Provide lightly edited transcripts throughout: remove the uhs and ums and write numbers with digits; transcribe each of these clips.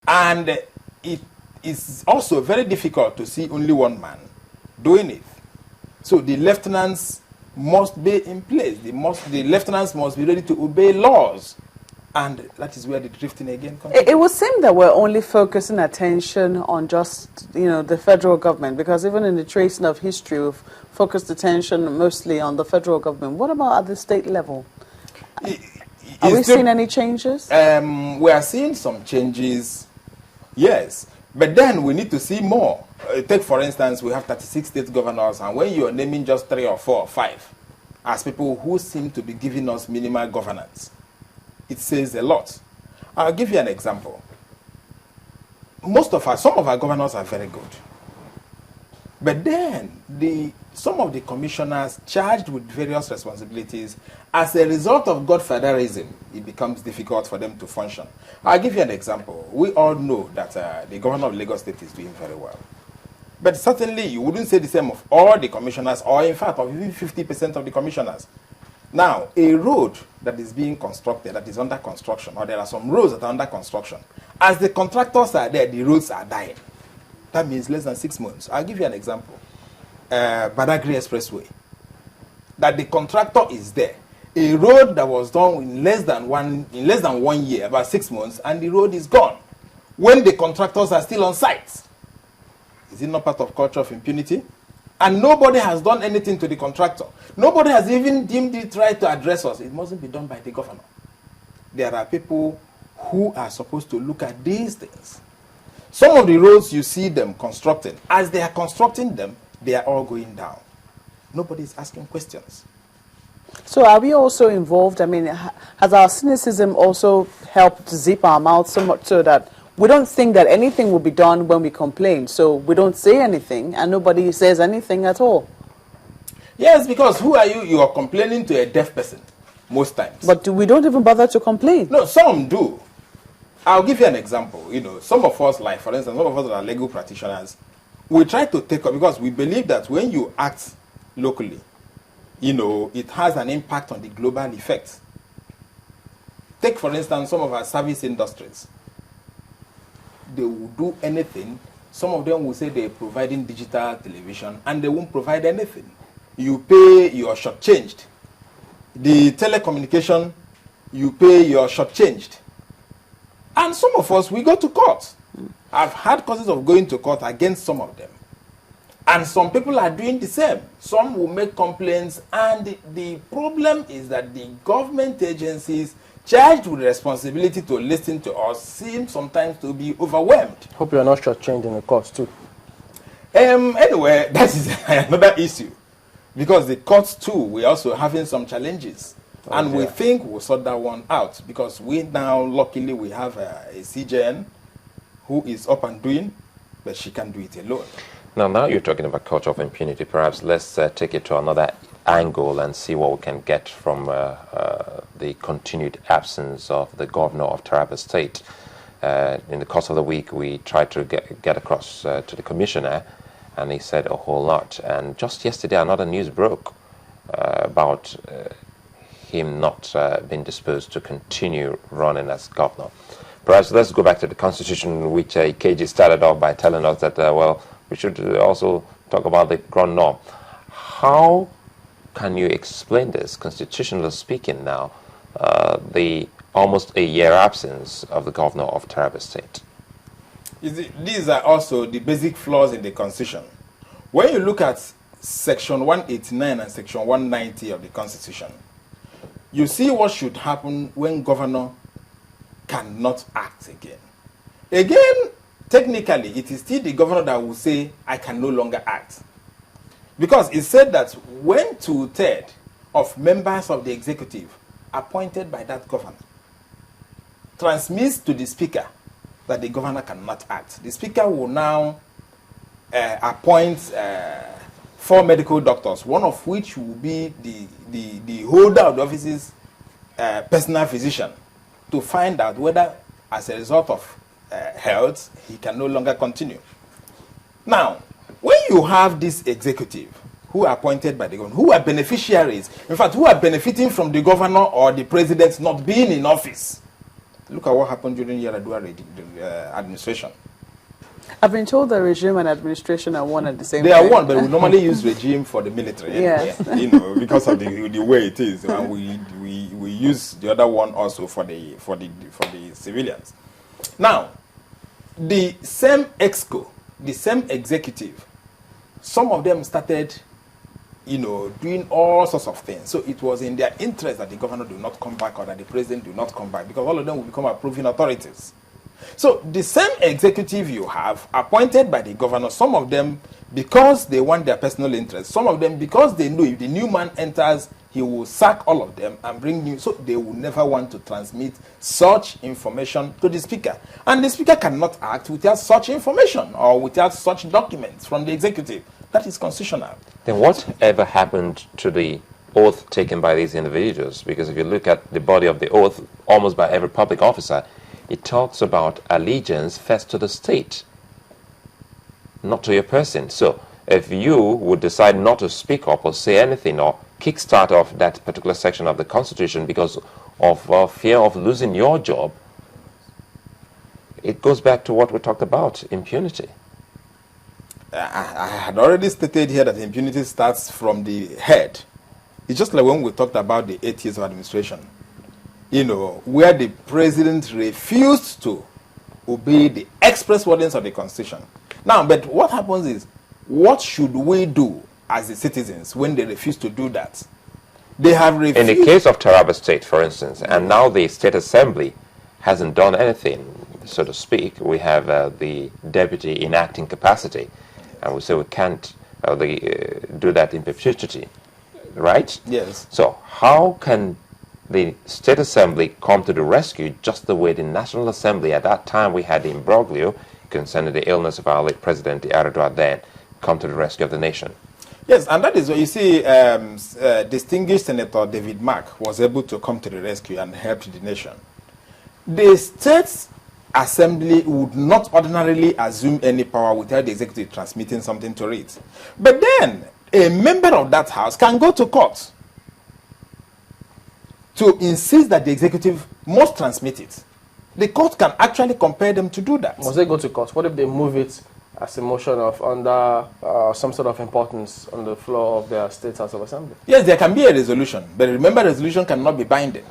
And it is also very difficult to see only one man doing it. So the lieutenants must be in place. The lieutenants must be ready to obey laws. And that is where the drifting again comes. It would seem that we're only focusing attention on just, the federal government, because even in the tracing of history, we've focused attention mostly on the federal government. What about at the state level? Are we seeing any changes? We are seeing some changes, yes. But then we need to see more. Take, for instance, we have 36 state governors, and when you're naming just 3 or 4 or 5 as people who seem to be giving us minimal governance, it says a lot. I'll give you an example. Some of our governors are very good. But then, some of the commissioners charged with various responsibilities, as a result of godfatherism, it becomes difficult for them to function. I'll give you an example. We all know that the governor of Lagos State is doing very well. But certainly, you wouldn't say the same of all the commissioners, or in fact, of even 50% of the commissioners. Now, a road that is being constructed, that is under construction, or there are some roads that are under construction, as the contractors are there, the roads are dying. That means less than 6 months. I'll give you an example. Badagry Expressway. That the contractor is there. A road that was done in less than 1 year, about 6 months, and the road is gone. When the contractors are still on site. Is it not part of culture of impunity? And nobody has done anything to the contractor. Nobody has even deemed it right to address us. It mustn't be done by the governor. There are people who are supposed to look at these things. Some of the roads you see them constructing, as they are constructing them, they are all going down. Nobody is asking questions. So are we also involved? I mean, has our cynicism also helped zip our mouths so much so that we don't think that anything will be done when we complain? So we don't say anything and nobody says anything at all. Yes, because who are you? You are complaining to a deaf person most times. But we don't even bother to complain. No, some do. I'll give you an example. Some of us, like for instance, some of us that are legal practitioners, we try to take up, because we believe that when you act locally, it has an impact on the global effect. Take, for instance, some of our service industries. They will do anything. Some of them will say they're providing digital television, and they won't provide anything. You pay, you're shortchanged. The telecommunication, you pay, you're shortchanged. And some of us, we go to court. I've had causes of going to court against some of them. And some people are doing the same. Some will make complaints, and the problem is that the government agencies charged with responsibility to listen to us seem sometimes to be overwhelmed. Hope you're not shortchanged in the courts too. Anyway, that is another issue. Because the courts too, we're also having some challenges. And we think we'll sort that one out, because we now, luckily, we have a CJN who is up and doing, but she can't do it alone. Now you're talking about culture of impunity. Perhaps let's take it to another angle and see what we can get from the continued absence of the governor of Taraba State. In the course of the week, we tried to get across to the commissioner, and he said a whole lot. And just yesterday, another news broke about him not being disposed to continue running as governor. Perhaps let's go back to the Constitution, which KG started off by telling us that, we should also talk about the ground norm. How can you explain this, constitutionally speaking now, the almost a year absence of the governor of Taraba State? These are also the basic flaws in the Constitution. When you look at Section 189 and Section 190 of the Constitution, you see what should happen when governor cannot act again. Again, technically, it is still the governor that will say, I can no longer act. Because it said that when 2/3 of members of the executive appointed by that governor transmits to the speaker that the governor cannot act, the speaker will now appoint 4 medical doctors, one of which will be the holder of the office's personal physician, to find out whether, as a result of health, he can no longer continue. Now, when you have this executive who are appointed by the governor, who are beneficiaries, in fact, who are benefiting from the governor or the president not being in office, Look at what happened during Yar'Adua administration. I've been told the regime and administration are one at the same They time. are one, but we normally use regime for the military. Anyway, Yes. you know, because of the way it is, and we use the other one also for the civilians. Now, the same exco, the same executive, some of them started, you know, doing all sorts of things. So it was in their interest that the governor do not come back or that the president do not come back, because all of them will become approving authorities. So the same executive you have appointed by the governor, some of them because they want their personal interest, some of them because they know if the new man enters, he will sack all of them and bring new, so they will never want to transmit such information to the speaker. And the speaker cannot act without such information or without such documents from the executive. That is constitutional. Then whatever happened to the oath taken by these individuals? Because if you look at the body of the oath, almost by every public officer, it talks about allegiance first to the state, not to your person. So if you would decide not to speak up or say anything or kickstart off that particular section of the Constitution because of fear of losing your job, it goes back to what we talked about, impunity. I had already stated here that impunity starts from the head. It's just like when we talked about the 8 years of administration, you know, where the president refused to obey the express wordings of the Constitution. Now, but what happens is, what should we do as the citizens when they refuse to do that? They have refused. In the case of Taraba State, for instance, and now the State Assembly hasn't done anything, so to speak. We have the deputy in acting capacity, and we say we can't do that in perpetuity, right? Yes. So how can the State Assembly come to the rescue just the way the National Assembly, at that time we had the imbroglio concerning the illness of our late President Yar'Adua then, come to the rescue of the nation? Yes, and that is what you see, distinguished Senator David Mark was able to come to the rescue and help the nation. The State Assembly would not ordinarily assume any power without the executive transmitting something to it. But then, a member of that house can go to court to insist that the executive must transmit it. The court can actually compel them to do that. Must they go to court? What if they move it as a motion of under some sort of importance on the floor of their State House of Assembly? Yes, there can be a resolution, but remember, resolution cannot be binding.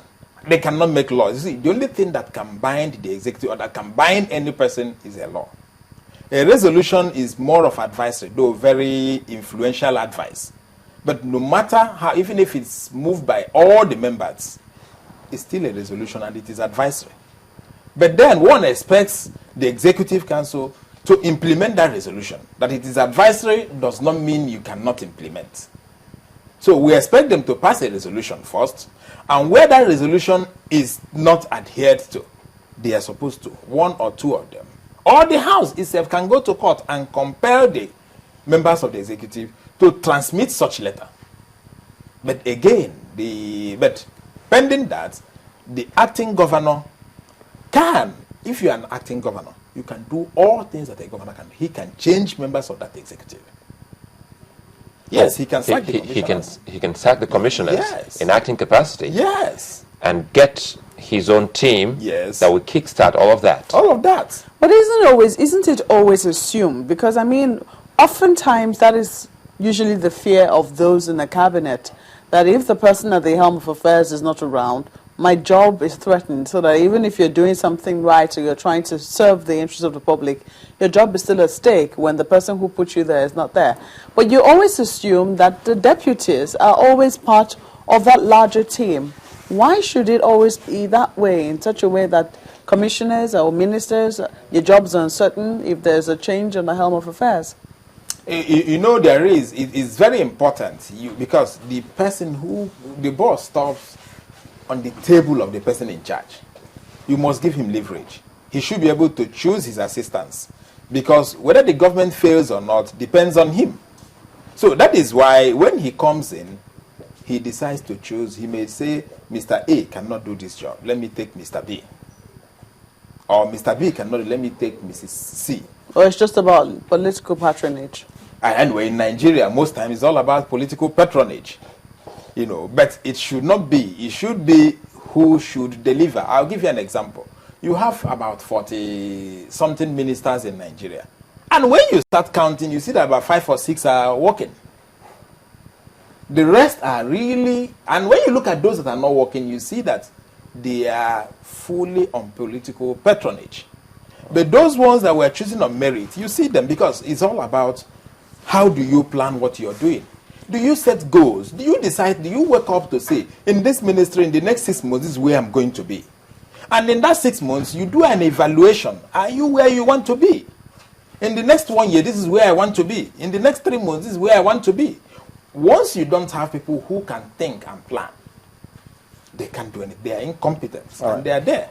They cannot make laws. You see, the only thing that can bind the executive or that can bind any person is a law. A resolution is more of advisory, though very influential advice. But no matter how, even if it's moved by all the members, it's still a resolution and it is advisory. But then one expects the Executive Council to implement that resolution. That it is advisory does not mean you cannot implement. So we expect them to pass a resolution first, and where that resolution is not adhered to, they are supposed to, one or two of them, or the House itself can go to court and compel the members of the executive to transmit such letter. But again, but pending that, the acting governor can, if you are an acting governor, you can do all things that a governor can do. He can change members of that executive. Yes, he can sack the commissioners. He can sack the commissioners Yes. in acting capacity. Yes. And get his own team Yes. that will kickstart all of that. All of that. But isn't it always assumed? Because, I mean, oftentimes that is usually the fear of those in the cabinet, that if the person at the helm of affairs is not around, my job is threatened, so that even if you're doing something right or you're trying to serve the interests of the public, your job is still at stake when the person who put you there is not there. But you always assume that the deputies are always part of that larger team. Why should it always be that way, in such a way that commissioners or ministers, your job's uncertain if there's a change on the helm of affairs? You know, it is very important because the person the boss stops on the table of the person in charge. You must give him leverage. He should be able to choose his assistants, because whether the government fails or not depends on him. So that is why when he comes in, he decides to choose. He may say, Mr. A cannot do this job, let me take Mr. B. Or Mr. B cannot, let me take Mrs. C. Or it's just about political patronage? Anyway, in Nigeria, most times it's all about political patronage. You know, but it should not be. It should be who should deliver. I'll give you an example. you have about 40-something ministers in Nigeria. And when you start counting, you see that about 5 or 6 are working. The rest are really, and when you look at those that are not working, you see that they are fully on political patronage. But those ones that were choosing on merit, you see them because it's all about how do you plan what you're doing. Do you set goals? Do you decide, do you wake up to say, in this ministry, in the next 6 months, this is where I'm going to be? And in that 6 months, you do an evaluation. Are you where you want to be? In the next 1 year, this is where I want to be. In the next 3 months, this is where I want to be. Once you don't have people who can think and plan, they can't do anything. They are incompetent, and they are there.